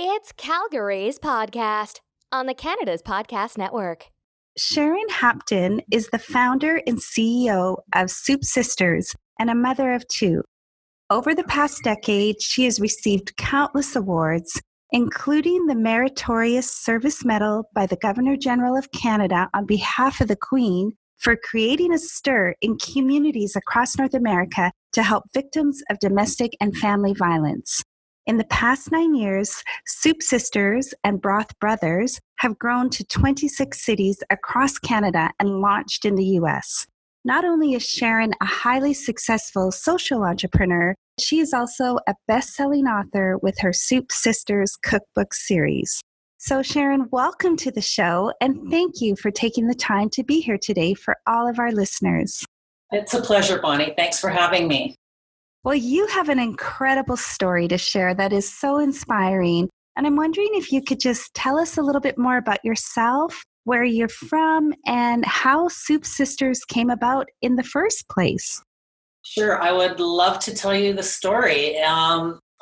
It's Calgary's podcast on the Canada's Podcast Network. Sharon Hapton is the founder and CEO of Soup Sisters and a mother of two. Over the past decade, she has received countless awards, including the Meritorious Service Medal by the Governor-General of Canada on behalf of the Queen for creating a stir in communities across North America to help victims of domestic and family violence. In the past 9 years, Soup Sisters and Broth Brothers have grown to 26 cities across Canada and launched in the U.S. Not only is Sharon a highly successful social entrepreneur, she is also a best-selling author with her Soup Sisters cookbook series. So Sharon, welcome to the show, and thank you for taking the time to be here today for all of our listeners. It's a pleasure, Bonnie. Thanks for having me. Well, you have an incredible story to share that is so inspiring. And I'm wondering if you could just tell us a little bit more about yourself, where you're from, and how Soup Sisters came about in the first place. Sure. I would love to tell you the story.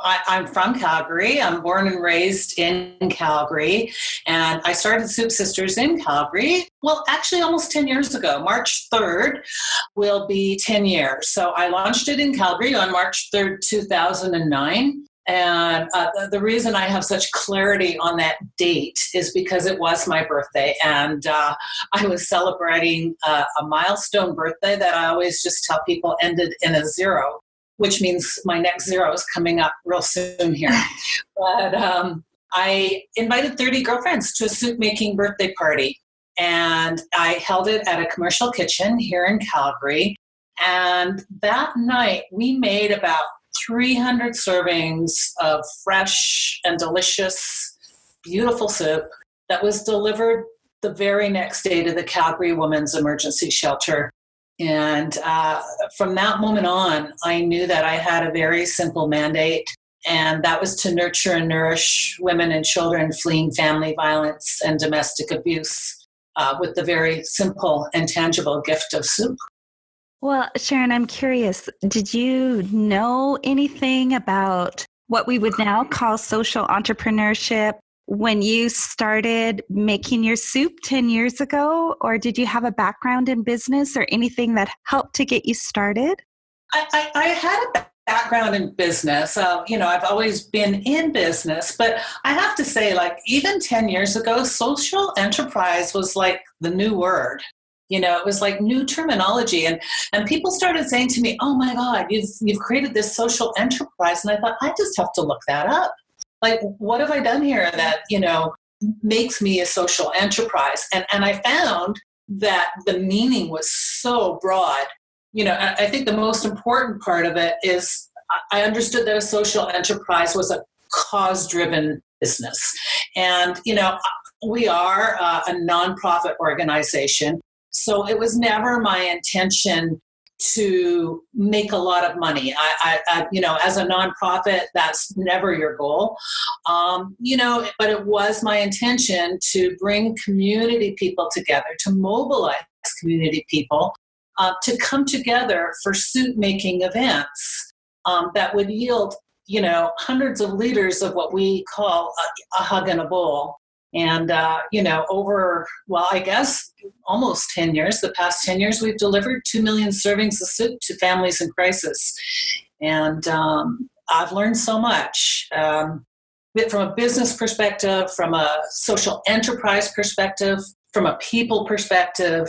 I'm from Calgary. I'm born and raised in Calgary, and I started Soup Sisters in Calgary. Well, actually almost 10 years ago. March 3rd will be 10 years. So I launched it in Calgary on March 3rd, 2009. And the reason I have such clarity on that date is because it was my birthday, and I was celebrating a milestone birthday that I always just tell people ended in a zero, which means my next zero is coming up real soon here. But I invited 30 girlfriends to a soup-making birthday party, and I held it at a commercial kitchen here in Calgary. And that night, we made about 300 servings of fresh and delicious, beautiful soup that was delivered the very next day to the Calgary Women's Emergency Shelter. And from that moment on, I knew that I had a very simple mandate, and that was to nurture and nourish women and children fleeing family violence and domestic abuse with the very simple and tangible gift of soup. Well, Sharon, I'm curious, did you know anything about what we would now call social entrepreneurship when you started making your soup 10 years ago? Or did you have a background in business or anything that helped to get you started? I had a background in business. I've always been in business, but I have to say, even 10 years ago, social enterprise was like the new word. It was like new terminology, and people started saying to me, "Oh my God, you've created this social enterprise." And I thought, I just have to look that up. Like, what have I done here that, makes me a social enterprise? And I found that the meaning was so broad. I think the most important part of it is I understood that a social enterprise was a cause-driven business. And, we are a nonprofit organization. So it was never my intention to make a lot of money. I as a nonprofit, that's never your goal. But it was my intention to bring community people together, to mobilize community people, to come together for soup making events that would yield, hundreds of liters of what we call a hug in a bowl. And, over, I guess almost 10 years, the past 10 years, we've delivered 2 million servings of soup to families in crisis. And I've learned so much from a business perspective, from a social enterprise perspective, from a people perspective.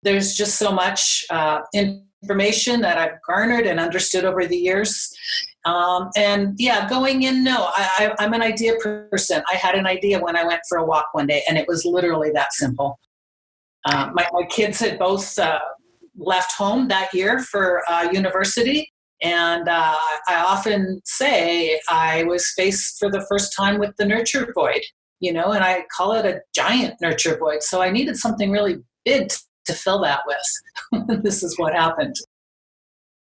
There's just so much information that I've garnered and understood over the years. Going in, no, I'm an idea person. I had an idea when I went for a walk one day, and it was literally that simple. My kids had both left home that year for university, and I often say I was faced for the first time with the nurture void, and I call it a giant nurture void. So I needed something really big to fill that with. This is what happened.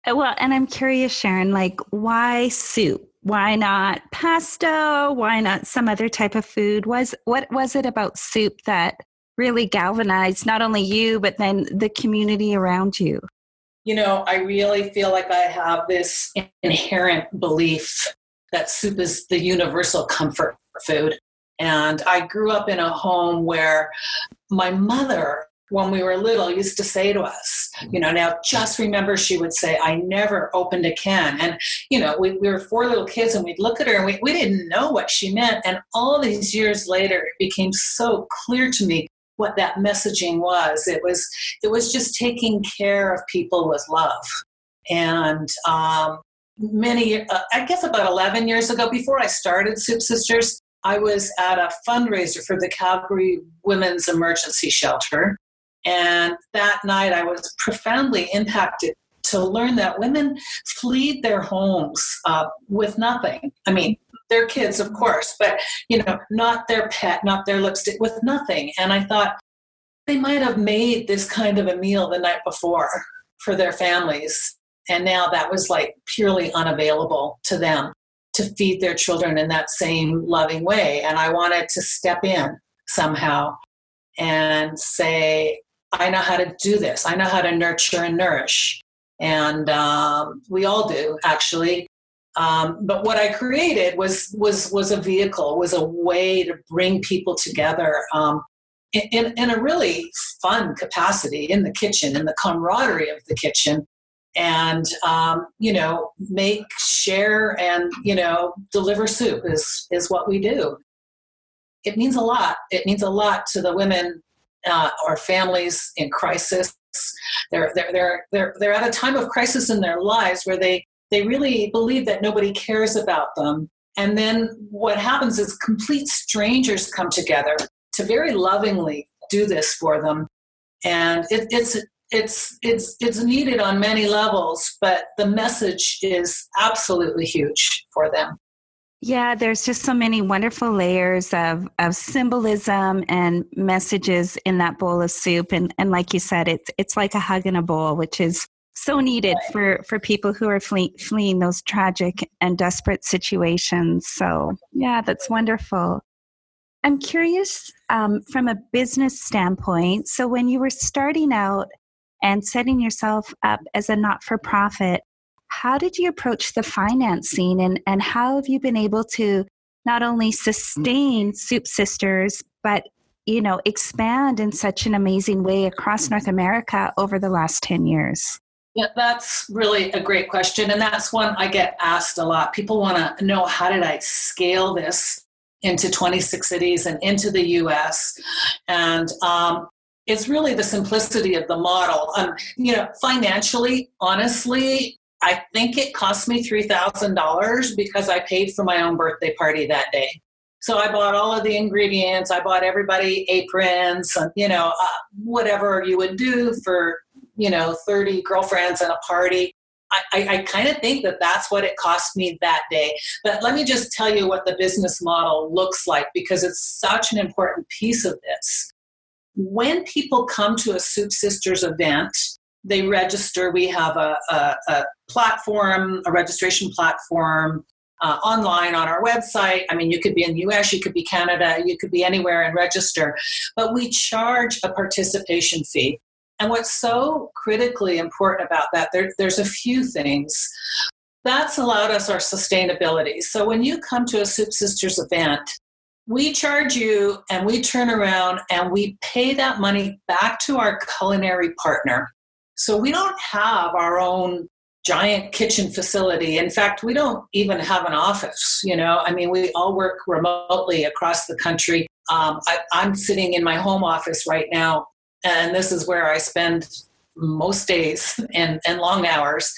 Well, and I'm curious, Sharon, why soup? Why not pasta? Why not some other type of food? What was it about soup that really galvanized not only you, but then the community around you? I really feel like I have this inherent belief that soup is the universal comfort food. And I grew up in a home where my mother, when we were little, used to say to us, now just remember, she would say, I never opened a can. And, we were 4 little kids, and we'd look at her and we didn't know what she meant. And all these years later, it became so clear to me what that messaging was. It was just taking care of people with love. And I guess about 11 years ago, before I started Soup Sisters, I was at a fundraiser for the Calgary Women's Emergency Shelter. And that night I was profoundly impacted to learn that women fled their homes with nothing. I mean, their kids, of course, but, not their pet, not their lipstick, with nothing. And I thought they might have made this kind of a meal the night before for their families. And now that was like purely unavailable to them to feed their children in that same loving way. And I wanted to step in somehow and say, I know how to do this. I know how to nurture and nourish. And we all do, actually. But what I created was a vehicle, was a way to bring people together in a really fun capacity in the kitchen, in the camaraderie of the kitchen. And, make, share, and, deliver soup is what we do. It means a lot. It means a lot to the women or families in crisis. They're at a time of crisis in their lives where they really believe that nobody cares about them. And then what happens is complete strangers come together to very lovingly do this for them. And it's needed on many levels, but the message is absolutely huge for them. Yeah, there's just so many wonderful layers of symbolism and messages in that bowl of soup. And like you said, it's like a hug in a bowl, which is so needed for people who are fleeing those tragic and desperate situations. So yeah, that's wonderful. I'm curious from a business standpoint. So when you were starting out and setting yourself up as a not-for-profit, how did you approach the financing, and how have you been able to not only sustain Soup Sisters, but, expand in such an amazing way across North America over the last 10 years? Yeah, that's really a great question. And that's one I get asked a lot. People want to know, how did I scale this into 26 cities and into the US? And it's really the simplicity of the model. Financially, honestly, I think it cost me $3,000 because I paid for my own birthday party that day. So I bought all of the ingredients. I bought everybody aprons, whatever you would do for, 30 girlfriends and a party. I kind of think that that's what it cost me that day. But let me just tell you what the business model looks like, because it's such an important piece of this. When people come to a Soup Sisters event, they register. We have a platform, a registration platform online on our website. I mean, you could be in the US, you could be Canada, you could be anywhere and register. But we charge a participation fee. And what's so critically important about that, there's a few things. That's allowed us our sustainability. So when you come to a Soup Sisters event, we charge you and we turn around and we pay that money back to our culinary partner. So we don't have our own giant kitchen facility. In fact, we don't even have an office, we all work remotely across the country. I'm sitting in my home office right now, and this is where I spend most days and long hours.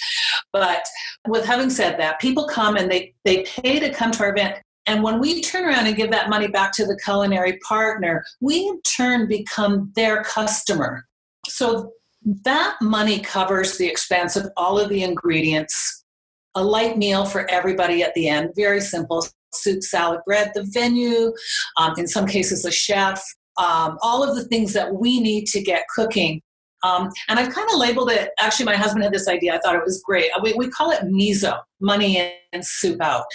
But with having said that, people come and they pay to come to our event. And when we turn around and give that money back to the culinary partner, we in turn become their customer. So that money covers the expense of all of the ingredients, a light meal for everybody at the end, very simple, soup, salad, bread, the venue, in some cases a chef, all of the things that we need to get cooking. And I've kind of labeled it, actually my husband had this idea, I thought it was great. We call it MISO, money in, soup out.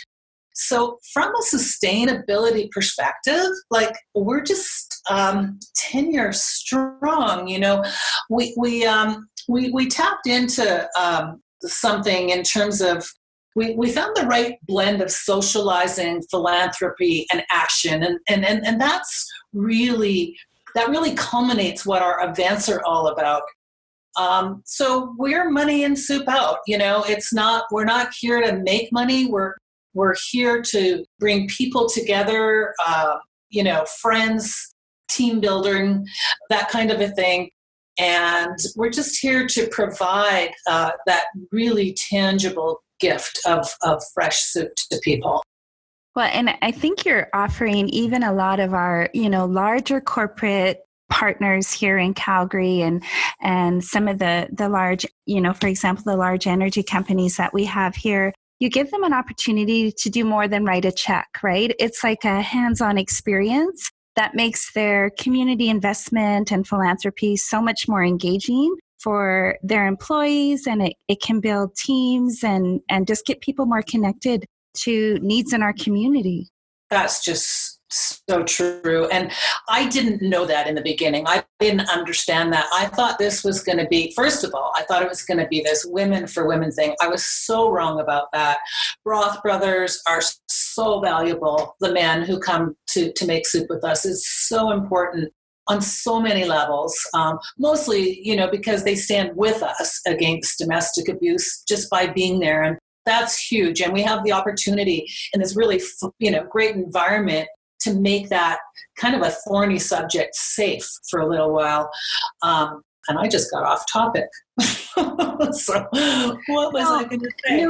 So from a sustainability perspective, we're just 10 years strong. We tapped into something in terms of we found the right blend of socializing, philanthropy, and action. And that's really, that really culminates what our events are all about. So we're money in, soup out. We're not here to make money. We're here to bring people together, friends, team building, that kind of a thing. And we're just here to provide that really tangible gift of fresh soup to people. Well, and I think you're offering even a lot of our, larger corporate partners here in Calgary and some of the large, for example, the large energy companies that we have here. You give them an opportunity to do more than write a check, right? It's like a hands-on experience that makes their community investment and philanthropy so much more engaging for their employees, and it can build teams and just get people more connected to needs in our community. That's just so true. And I didn't know that in the beginning. I didn't understand that. I thought this was going to be, first of all, I thought it was going to be this women for women thing. I was so wrong about that. Broth Brothers are so valuable. The men who come to make soup with us is so important on so many levels, mostly, because they stand with us against domestic abuse just by being there. And that's huge. And we have the opportunity in this really, great environment to make that kind of a thorny subject safe for a little while. And I just got off topic. So what was I going to say?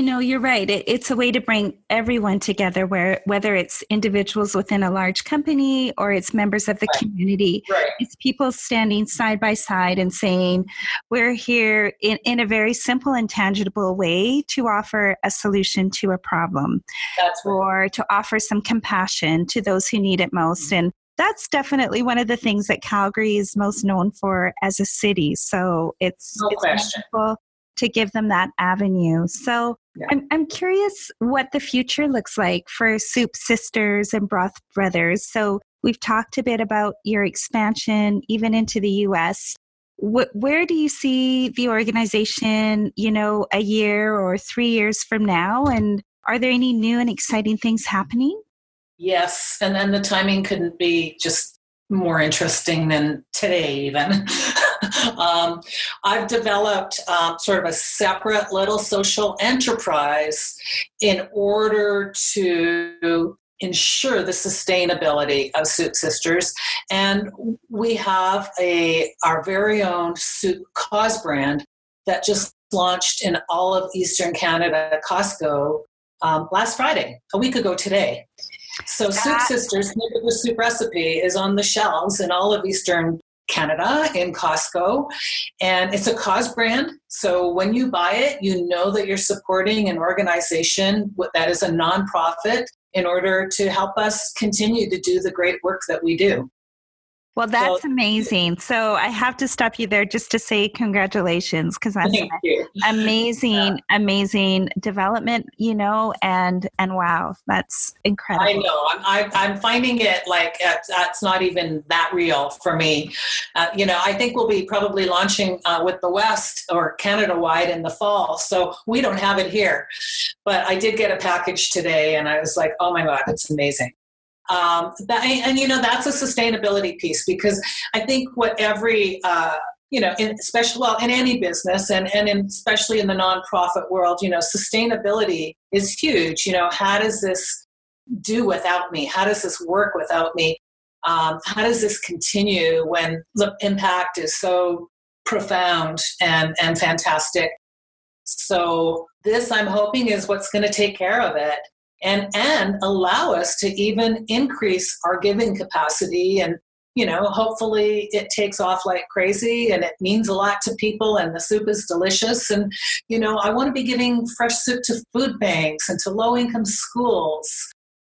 No, you're right. It's a way to bring everyone together, whether it's individuals within a large company or it's members of the community. Right. It's people standing side by side and saying, we're here in a very simple and tangible way to offer a solution to a problem. That's right. Or to offer some compassion to those who need it most. Mm-hmm. And that's definitely one of the things that Calgary is most known for as a city. So it's wonderful to give them that avenue. So yeah. I'm curious what the future looks like for Soup Sisters and Broth Brothers. So we've talked a bit about your expansion even into the U.S. Where do you see the organization, a year or 3 years from now? And are there any new and exciting things happening? Yes, and then the timing couldn't be just more interesting than today even. I've developed sort of a separate little social enterprise in order to ensure the sustainability of Soup Sisters. And we have our very own soup cause brand that just launched in all of Eastern Canada, Costco, last Friday, a week ago today. So Soup Sisters, the soup recipe is on the shelves in all of Eastern Canada in Costco. And it's a cause brand. So when you buy it, you know that you're supporting an organization that is a nonprofit in order to help us continue to do the great work that we do. Well, that's amazing. So I have to stop you there just to say congratulations, because that's amazing development, and wow, that's incredible. I know. I'm finding it like that's not even that real for me. I think we'll be probably launching with the West or Canada-wide in the fall. So we don't have it here. But I did get a package today and I was like, oh my God, it's amazing. That's a sustainability piece, because I think what every, in any business and especially in the nonprofit world, sustainability is huge. How does this do without me? How does this work without me? How does this continue when the impact is so profound and fantastic? So this, I'm hoping, is what's going to take care of it. And allow us to even increase our giving capacity. And, hopefully it takes off like crazy and it means a lot to people and the soup is delicious. And, I want to be giving fresh soup to food banks and to low-income schools.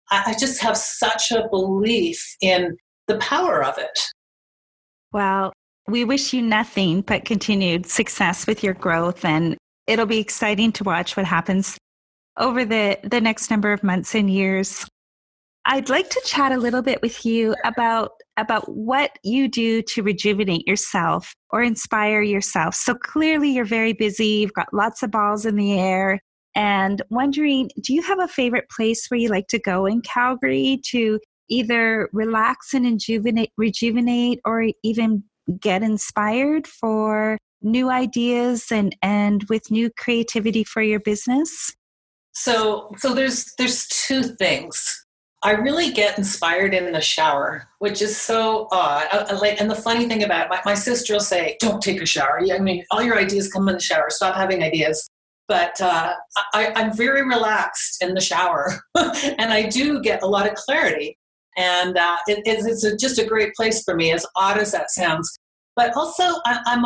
I just have such a belief in the power of it. Well, we wish you nothing but continued success with your growth, and it'll be exciting to watch what happens over the next number of months and years. I'd like to chat a little bit with you about what you do to rejuvenate yourself or inspire yourself. So clearly you're very busy. You've got lots of balls in the air. and wondering, do you have a favorite place where you like to go in Calgary to either relax and rejuvenate, or even get inspired for new ideas and with new creativity for your business? So there's two things. I really get inspired in the shower, which is so odd. And the funny thing about it, my sister will say, "Don't take a shower. I mean, all your ideas come in the shower. Stop having ideas." But I'm very relaxed in the shower, and I do get a lot of clarity. And it's just a great place for me, as odd as that sounds. But also, I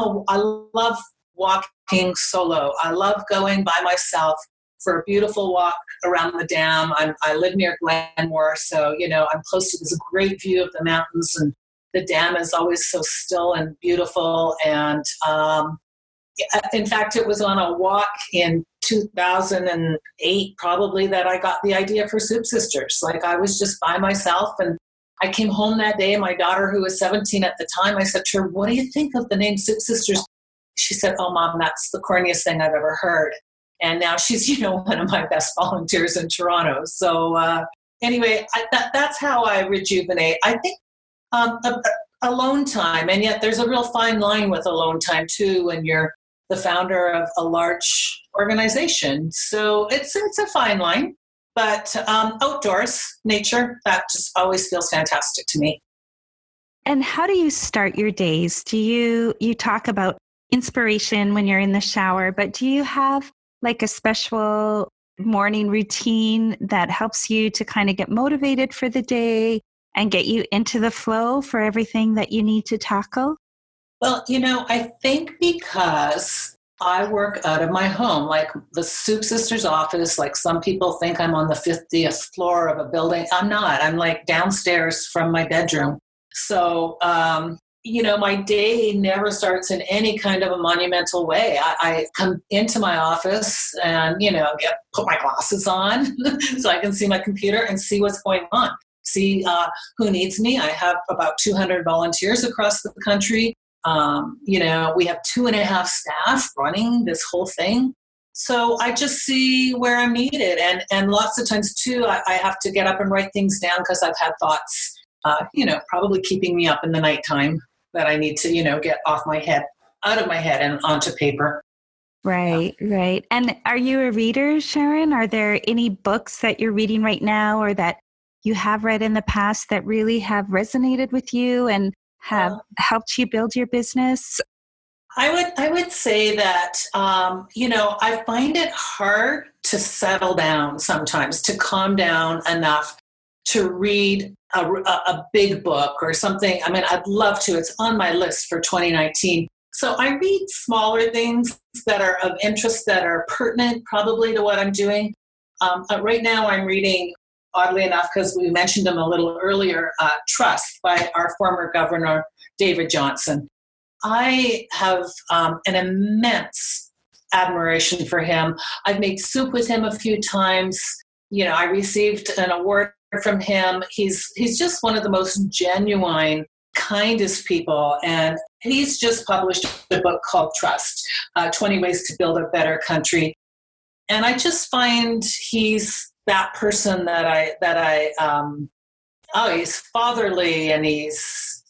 love walking solo. I love going by myself for a beautiful walk around the dam. I live near Glenmore, so I'm close to this great view of the mountains, and the dam is always so still and beautiful. And in fact, it was on a walk in 2008 probably that I got the idea for Soup Sisters. Like, I was just by myself, and I came home that day, and my daughter, who was 17 at the time, I said to her, "What do you think of the name Soup Sisters?" She said, "Oh, Mom, that's the corniest thing I've ever heard." And now she's, one of my best volunteers in Toronto. So anyway, that's how I rejuvenate. I think alone time, and yet there's a real fine line with alone time too when you're the founder of a large organization. So it's a fine line, but outdoors, nature, that just always feels fantastic to me. And how do you start your days? Do you talk about inspiration when you're in the shower, but do you have like a special morning routine that helps you to kind of get motivated for the day and get you into the flow for everything that you need to tackle? Well, I think because I work out of my home, like the Soup Sisters office, like some people think I'm on the 50th floor of a building. I'm not. I'm like downstairs from my bedroom. So, my day never starts in any kind of a monumental way. I come into my office and, put my glasses on so I can see my computer and see what's going on, see who needs me. I have about 200 volunteers across the country. We have 2.5 staff running this whole thing. So I just see where I'm needed. And lots of times, too, I have to get up and write things down because I've had thoughts, probably keeping me up in the nighttime that I need to, get out of my head and onto paper. Right, right. And are you a reader, Sharon? Are there any books that you're reading right now or that you have read in the past that really have resonated with you and have helped you build your business? I would say that, I find it hard to settle down sometimes, to calm down enough to read a big book or something. I mean, I'd love to. It's on my list for 2019. So I read smaller things that are of interest, that are pertinent probably to what I'm doing. Right now I'm reading, oddly enough, because we mentioned him a little earlier, Trust by our former governor, David Johnston. I have an immense admiration for him. I've made soup with him a few times. I received an award from him. He's just one of the most genuine, kindest people. And he's just published a book called Trust, 20 Ways to Build a Better Country. And I just find he's that person that he's fatherly, and he's,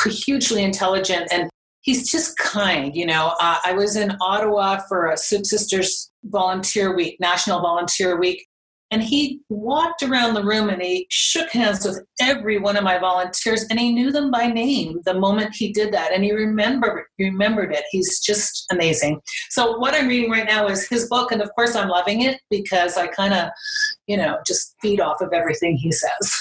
hugely intelligent, and he's just kind. I was in Ottawa for a Soup Sisters Volunteer Week, National Volunteer Week, and he walked around the room and he shook hands with every one of my volunteers, and he knew them by name the moment he did that, and he remembered it. He's just amazing. So what I'm reading right now is his book, and of course I'm loving it because I kind of, just feed off of everything he says.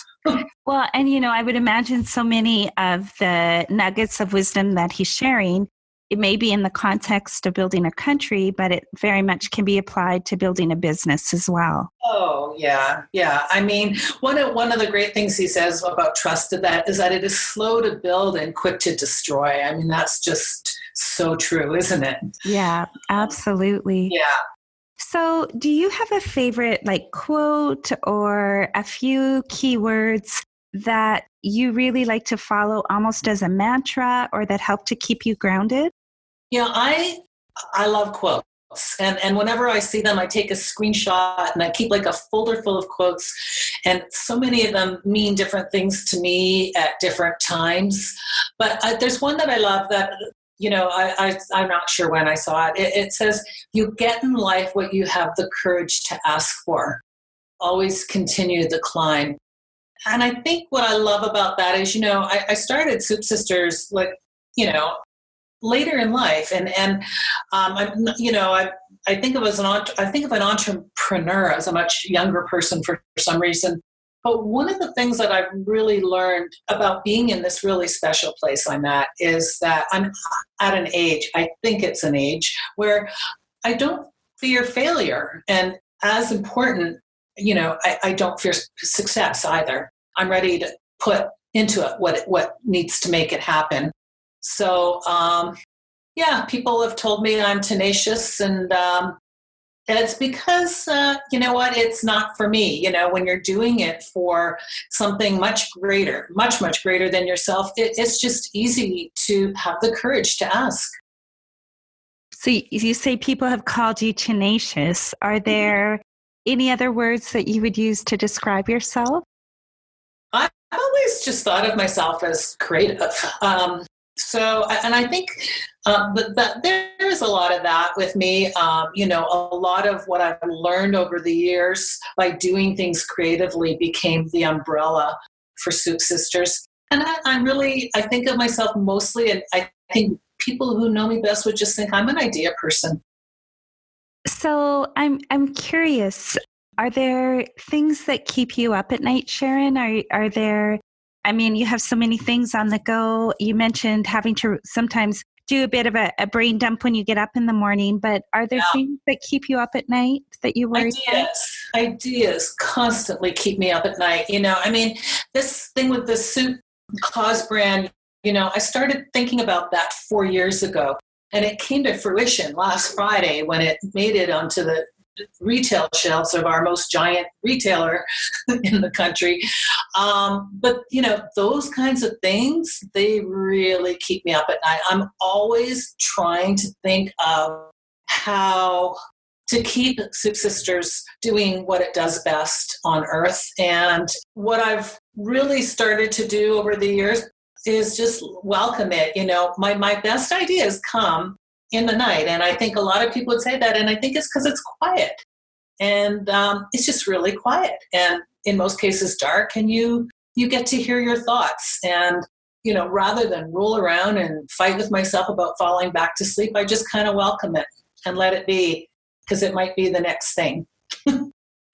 Well, and I would imagine so many of the nuggets of wisdom that he's sharing, it may be in the context of building a country, but it very much can be applied to building a business as well. Oh, yeah. Yeah. I mean, one of the great things he says about trust is that it is slow to build and quick to destroy. I mean, that's just so true, isn't it? Yeah, absolutely. Yeah. So do you have a favorite quote or a few keywords that you really like to follow almost as a mantra or that help to keep you grounded? I love quotes. And whenever I see them, I take a screenshot and I keep like a folder full of quotes. And so many of them mean different things to me at different times. But there's one that I love that, I'm not sure when I saw it. It says, you get in life what you have the courage to ask for. Always continue the climb. And I think what I love about that is, I started Soup Sisters, later in life, and I think of an entrepreneur as a much younger person for some reason. But one of the things that I've really learned about being in this really special place I'm at is that I'm at an age, I think it's an age, where I don't fear failure. And as important, I don't fear success either. I'm ready to put into it what needs to make it happen. So, people have told me I'm tenacious, and it's because, it's not for me. When you're doing it for something much greater, much, much greater than yourself, it's just easy to have the courage to ask. So you say people have called you tenacious. Are there any other words that you would use to describe yourself? I've always just thought of myself as creative. And I think that there's a lot of that with me. A lot of what I've learned over the years by doing things creatively became the umbrella for Soup Sisters. And I think of myself mostly, and I think people who know me best would just think I'm an idea person. So I'm curious, are there things that keep you up at night, Sharon? Are there, you have so many things on the go. You mentioned having to sometimes do a bit of a brain dump when you get up in the morning, but are there things that keep you up at night that you worry about? Ideas constantly keep me up at night. This thing with the Soup Cause brand, I started thinking about that 4 years ago, and it came to fruition last Friday when it made it onto the retail shelves of our most giant retailer in the country. But those kinds of things, they really keep me up at night. I'm always trying to think of how to keep Soup Sisters doing what it does best on earth. And what I've really started to do over the years is just welcome it. My best ideas come in the night. And I think a lot of people would say that. And I think it's because it's quiet. And it's just really quiet. And in most cases, dark. And you get to hear your thoughts. And, rather than roll around and fight with myself about falling back to sleep, I just kind of welcome it and let it be, because it might be the next thing.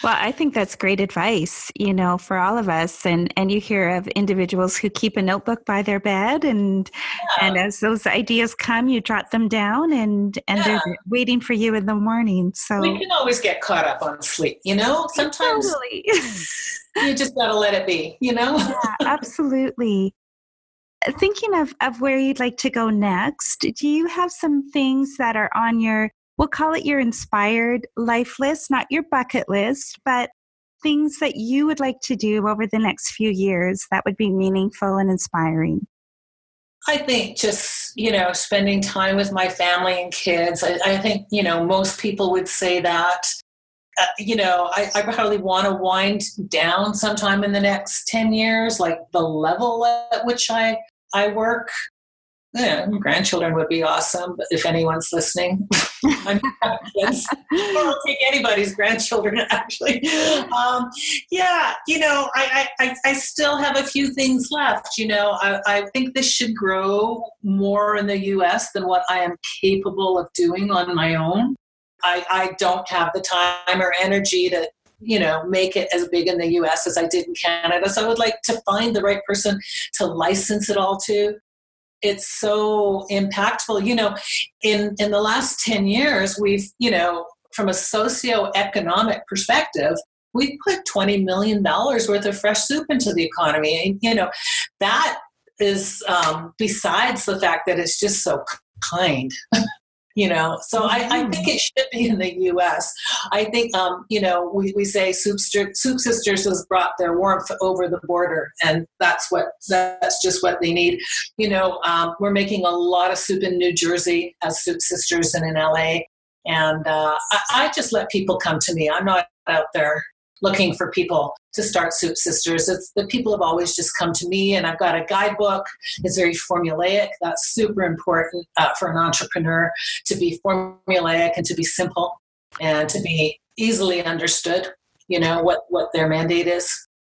Well, I think that's great advice, for all of us. And you hear of individuals who keep a notebook by their bed, and as those ideas come, you jot them down, and they're waiting for you in the morning. So we can always get caught up on sleep, sometimes totally. You just got to let it be, Yeah, absolutely. Thinking of where you'd like to go next, do you have some things that are on your, we'll call it your inspired life list, not your bucket list, but things that you would like to do over the next few years that would be meaningful and inspiring? I think just, spending time with my family and kids. I think, most people would say that. I probably want to wind down sometime in the next 10 years, like the level at which I work. Grandchildren would be awesome, but if anyone's listening, I'll take anybody's grandchildren, actually. I still have a few things left. I think this should grow more in the U.S. than what I am capable of doing on my own. I don't have the time or energy to, make it as big in the U.S. as I did in Canada. So I would like to find the right person to license it all to. It's so impactful. In the last 10 years, we've, from a socioeconomic perspective, we've put $20 million worth of fresh soup into the economy. And, that is besides the fact that it's just so kind. So I think it should be in the U.S. I think, we say Soup Sisters has brought their warmth over the border, and that's just what they need. We're making a lot of soup in New Jersey as Soup Sisters and in L.A., And I just let people come to me. I'm not out there looking for people to start Soup Sisters. It's the people have always just come to me, and I've got a guidebook. It's very formulaic. That's super important for an entrepreneur, to be formulaic and to be simple and to be easily understood, what their mandate is.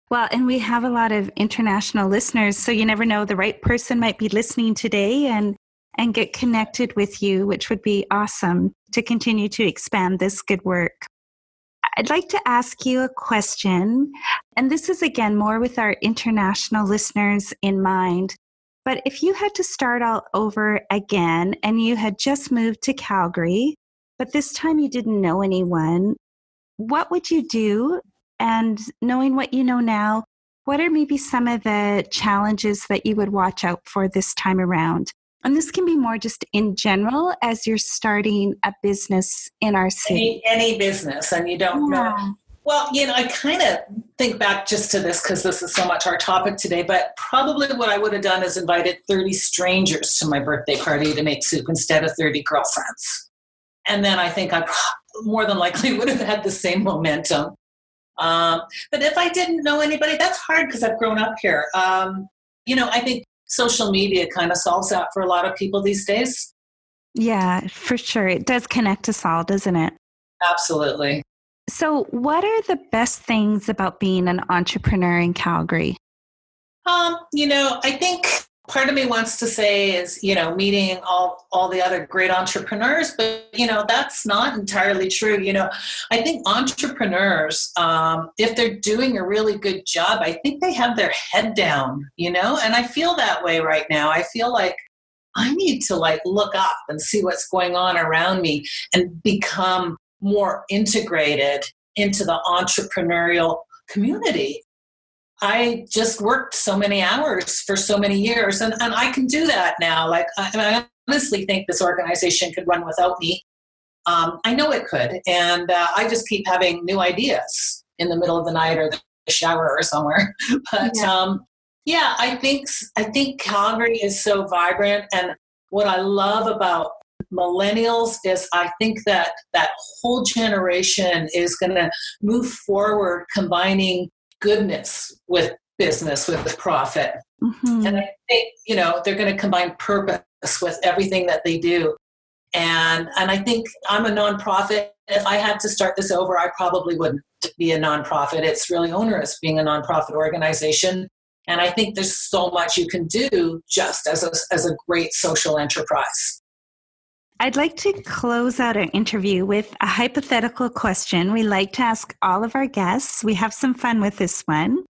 Well, and we have a lot of international listeners, so you never know, the right person might be listening today and get connected with you, which would be awesome to continue to expand this good work. I'd like to ask you a question, and this is again more with our international listeners in mind. But if you had to start all over again and you had just moved to Calgary, but this time you didn't know anyone, what would you do? And knowing what you know now, what are maybe some of the challenges that you would watch out for this time around? And this can be more just in general as you're starting a business in our city. Any business, and you don't know. Well, I kind of think back just to this because this is so much our topic today, but probably what I would have done is invited 30 strangers to my birthday party to make soup instead of 30 girlfriends. And then I think I more than likely would have had the same momentum. But if I didn't know anybody, that's hard because I've grown up here. I think social media kind of solves that for a lot of people these days. Yeah, for sure. It does connect us all, doesn't it? Absolutely. So what are the best things about being an entrepreneur in Calgary? I think part of me wants to say is, meeting all the other great entrepreneurs, but, that's not entirely true. I think entrepreneurs, if they're doing a really good job, I think they have their head down, and I feel that way right now. I feel like I need to look up and see what's going on around me and become more integrated into the entrepreneurial community. I just worked so many hours for so many years, and I can do that now. I honestly think this organization could run without me. I know it could, and I just keep having new ideas in the middle of the night or the shower or somewhere. But I think Calgary is so vibrant, and what I love about millennials is I think that whole generation is going to move forward, combining goodness with business, with profit. Mm-hmm. And I think, they're going to combine purpose with everything that they do. And I think I'm a nonprofit. If I had to start this over, I probably wouldn't be a nonprofit. It's really onerous being a nonprofit organization. And I think there's so much you can do just as a great social enterprise. I'd like to close out our interview with a hypothetical question we like to ask all of our guests. We have some fun with this one,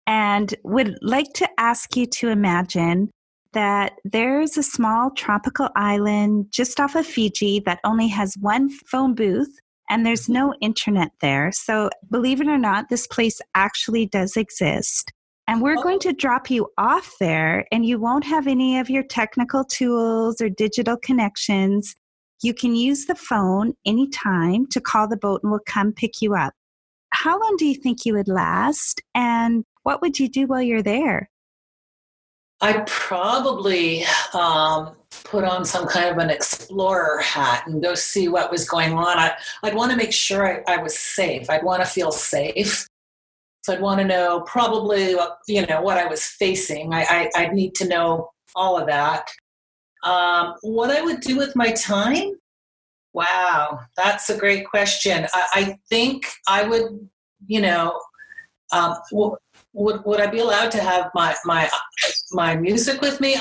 and would like to ask you to imagine that there's a small tropical island just off of Fiji that only has one phone booth and there's no internet there. So believe it or not, this place actually does exist. And we're going to drop you off there, and you won't have any of your technical tools or digital connections. You can use the phone anytime to call the boat and we'll come pick you up. How long do you think you would last? And what would you do while you're there? I'd probably put on some kind of an explorer hat and go see what was going on. I'd want to make sure I was safe. I'd want to feel safe. So I'd want to know probably what I was facing. I'd need to know all of that. What I would do with my time? Wow, that's a great question. I think I would, would I be allowed to have my music with me?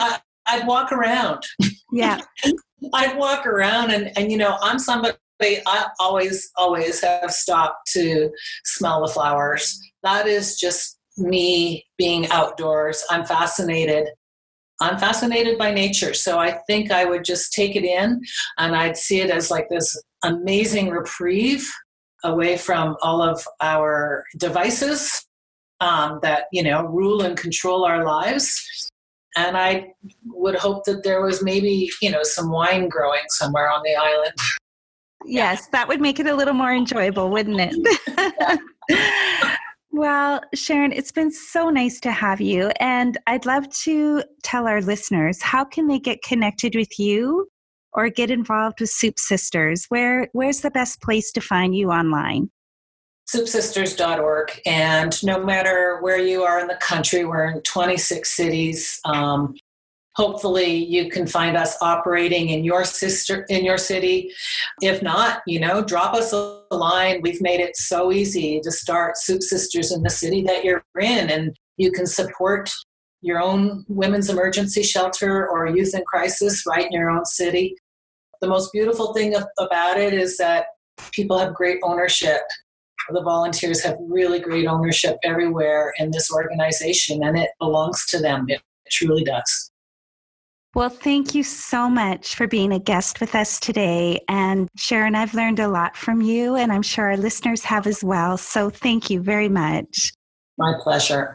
I'd walk around. Yeah. I'd walk around and I'm somebody, I always have stopped to smell the flowers. That is just me being outdoors. I'm fascinated by nature. So I think I would just take it in and I'd see it as like this amazing reprieve away from all of our devices that, rule and control our lives. And I would hope that there was maybe, some wine growing somewhere on the island. Yes, that would make it a little more enjoyable, wouldn't it? Well, Sharon, it's been so nice to have you. And I'd love to tell our listeners, how can they get connected with you or get involved with Soup Sisters, where's the best place to find you online? Soupsisters.org. And no matter where you are in the country, we're in 26 cities. Hopefully you can find us operating in your city. If not, drop us a line. We've made it so easy to start Soup Sisters in the city that you're in, and you can support your own women's emergency shelter or youth in crisis right in your own city. The most beautiful thing about it is that people have great ownership. The volunteers have really great ownership everywhere in this organization, and it belongs to them. It truly does. Well, thank you so much for being a guest with us today. And Sharon, I've learned a lot from you, and I'm sure our listeners have as well. So thank you very much. My pleasure.